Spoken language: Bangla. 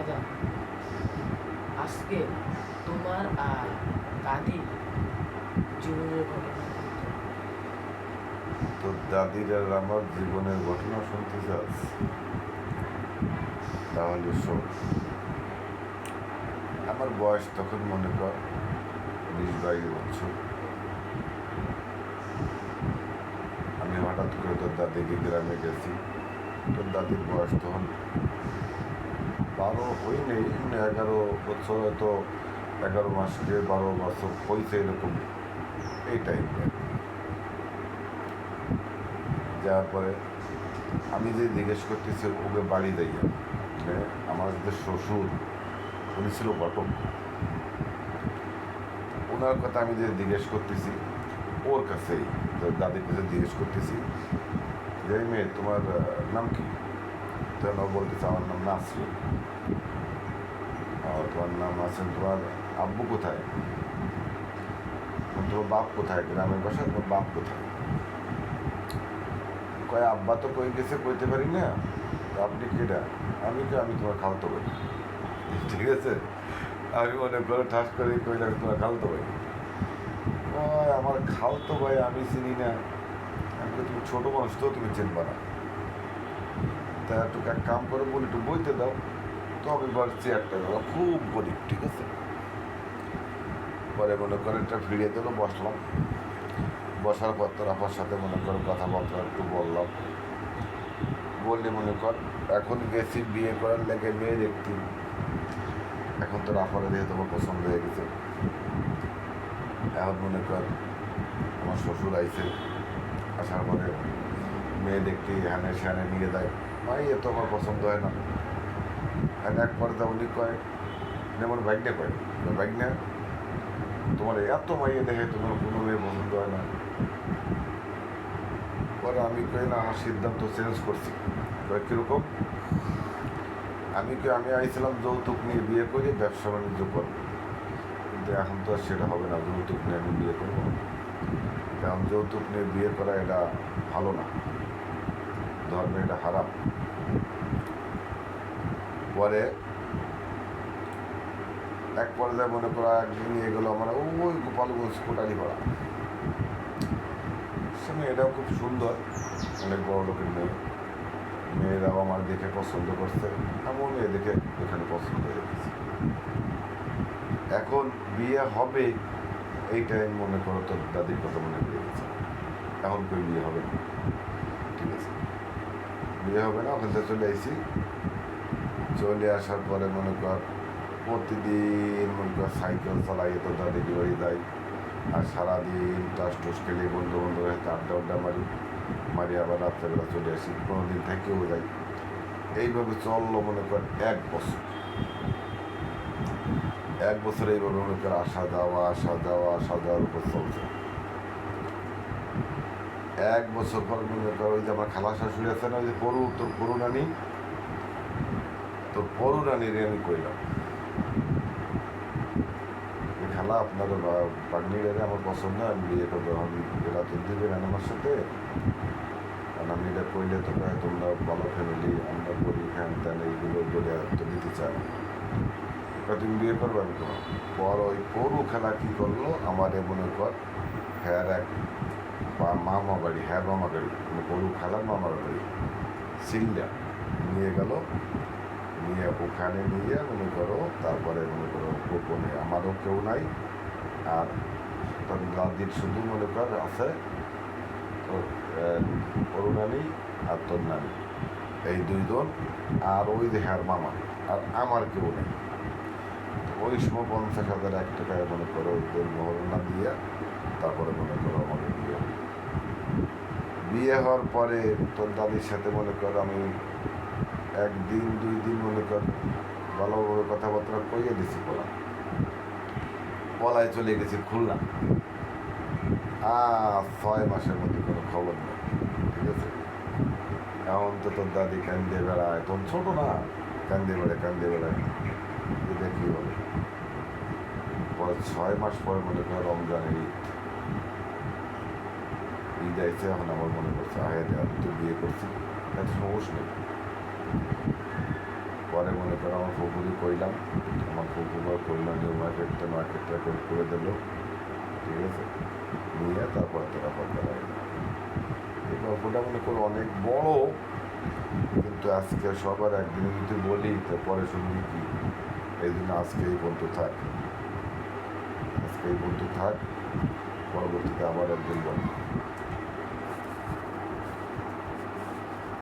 দাদা, আজকে তোমার আর দাদির জীবনের ঘটনা বলতে। তোর দাদির আর আমার জীবনের ঘটনা শুনতে চাস? তাহলে শোন। আমার বয়স তখন মনে কর 20-22 বছর। আমি হঠাৎ করে তোর দাদিকে গ্রামে গেছি। তোর দাদির বয়স তখন 12 হই নেই, 11 বছর, হয়তো 11 মাসকে 12 বছর হয়েছে, এরকম এই টাইমে। যাওয়ার পরে আমি যে জিজ্ঞেস করতেছি ওকে বাড়ি যাইয়া, মানে আমার যে শ্বশুর, উনি ছিল ঘটক। ওনার কথা আমি যে জিজ্ঞেস করতেছি ওর কাছেই, তোর দাদির কাছে জিজ্ঞেস করতেছি যে মেয়ে তোমার নাম কি? তখন ও বলতেছে আমার নাম নাসরিন। তোমার নাম আছেন, তোমার আব্বু কোথায়? তোমার বাপ কোথায়? গ্রামের বাসা, তোমার বাপ কোথায়? কয় আব্বা তো কই গেছে, কইতে পারি না। আপনি কেটা? আমি তোমার খালতো ভাই। ঠিক আছে, আমি মনে করে ঠাস করে কইলাম তোমার খালতো ভাই। কয় আমার খালতো ভাই আমি চিনি না। আমি কই তুমি ছোটো মানুষ তো, তুমি চিনবা না। তা একটু এক কাম করে বলি একটু বইতে দাও। তো আমি বলছি একটা খুব গরিব, ঠিক আছে। পরে মনে করে একটা ফিরিয়ে দিল, বসলাম। বসার পর তোর আপার সাথে মনে কর কথাবার্তা একটু বললাম। বললে মনে কর এখন গেছি বিয়ে করার লেগে মেয়ে দেখতি। এখন তোর আপারে দিয়ে তোমার পছন্দ হয়ে গেছে। এখন মনে কর আমার শ্বশুর আইছে, আসার পরে মেয়ে দেখতে হ্যানে স্যানে নিয়ে দেয়। ভাই এ তো আমার পছন্দ হয় না। আর এক পর্দা উনি কয়, যেমন বাইকটা কয়, বাইক না তোমার এত মাইয়ে দেখে তোমার কোনো মেয়ে পছন্দ হয় না। পরে আমি কই না, আমার সিদ্ধান্ত চেঞ্জ করছি। কয় কীরকম? আমি আইছিলাম যৌতুক নিয়ে বিয়ে করে ব্যবসা বাণিজ্য করবো, কিন্তু এখন তো আর সেটা হবে না। যৌতুক নিয়ে আমি বিয়ে করবো, কারণ যৌতুক নিয়ে বিয়ে করা এটা ভালো না, ধর্মে এটা খারাপ। পরে এক পর্যায়ে মনে করা একদিন নিয়ে গেলো আমার ওই গোপালগঞ্জ কোটালি পাড়া। সে মেয়েটাও খুব সুন্দর, অনেক বড় লোকের মেয়ে। মেয়েরাও আমার দেখে পছন্দ করছে, এমন মেয়ে দেখে এখানে পছন্দ হয়ে গেছে। এখন বিয়ে হবে এই টাইম মনে করো তোর দাদির কথা মনে পড়ে গেছে। এখন কই বিয়ে হবে না, ঠিক আছে, বিয়ে হবে না। ওখান থেকে চলে আইসি। চলে আসার পরে মনে কর প্রতিদিন মনে কর সাইকেল চালাই, তোর দাদিকে বাড়ি দেয়। আর সারাদিন টাস টুস খেলে বন্ধু বান্ধবের হাতে আড্ডা মারি আবার রাত্রেবেলা চলে আসি, কোনো দিন থেকেও যাই। এইভাবে চললো মনে কর 1 বছর। 1 বছর এইভাবে মনে কর আসা যাওয়ার উপর চলছে। 1 বছর পর মনে কর ওই যে আমার খালা শাশুড়ি আছে না, ওই যে তোর পরু নানি, তোর পরু নানির আমি কইলাম খালা আপনার পাগনিরে আমার পছন্দ, আমি বিয়ে করবো। আমি এরা তো দিবেন আমার সাথে, কারণ আমি এটা কইলে তো তোমরা ভালো ফ্যামিলি, আমরা করি ফ্যান ট্যান এইগুলো বলে তো দিতে চাই। তুমি বিয়ে করবো? আমি তোমার পর ওই পরু খেলা কী করলো, আমার মনে কর হ্যার এক মামা বাড়ি, হ্যাঁ মামা বাড়ি, মানে পরু খেলার মামার বাড়ি সিলডা নিয়ে গেল। নিয়ে ওখানে নিয়ে মনে করো তারপরে মনে করো গোপনে, আমারও কেউ নাই। আর তোর দাদির শুধু মনে কর আছে তোর পরু নানি আর তোর নানি, এই 2 জন। আর ওই যে হ্যার মামা, আর আমার কেউ নেই। ওই সময় 50,000 টাকায় মনে করো ওদের মহরণা দিয়ে তারপরে মনে করো আমাদের বিয়ে হওয়ার পরে তোর দাদির সাথে মনে কর আমি 1 দিন 2 দিন মনে কর ভালোভাবে কথাবার্তা কইয়ে দিছি। পলায় চলে গেছি খুলনা। 6 মাসের মধ্যে কোনো খবর নেই, ঠিক আছে। এখন তো তোর দাদি কান্দে বেড়ায়, তোর ছোট না, কান্দে বেড়ায় দেখি বলে। পরে 6 মাস পরে মনে কর রমজানের ঈদ আইছে। এখন আমার মনে করছে আমি তো বিয়ে করছি, এত সমস্যা নেই। পরে মনে করো আমার ফুপুরি কইলাম, আমার ফুপুরা করলাম নিউ মার্কেটটা করে দিল, ঠিক আছে, নিয়ে তারপর তারা পর্দা লাগলো। এই গল্পটা মনে করো অনেক বড়, কিন্তু আজকে সবার একদিনে যদি বলি তারপরে শুনবি কি, এই জন্য আজকে এই পর্যন্ত থাক, পরবর্তীতে আবার একদিন বল।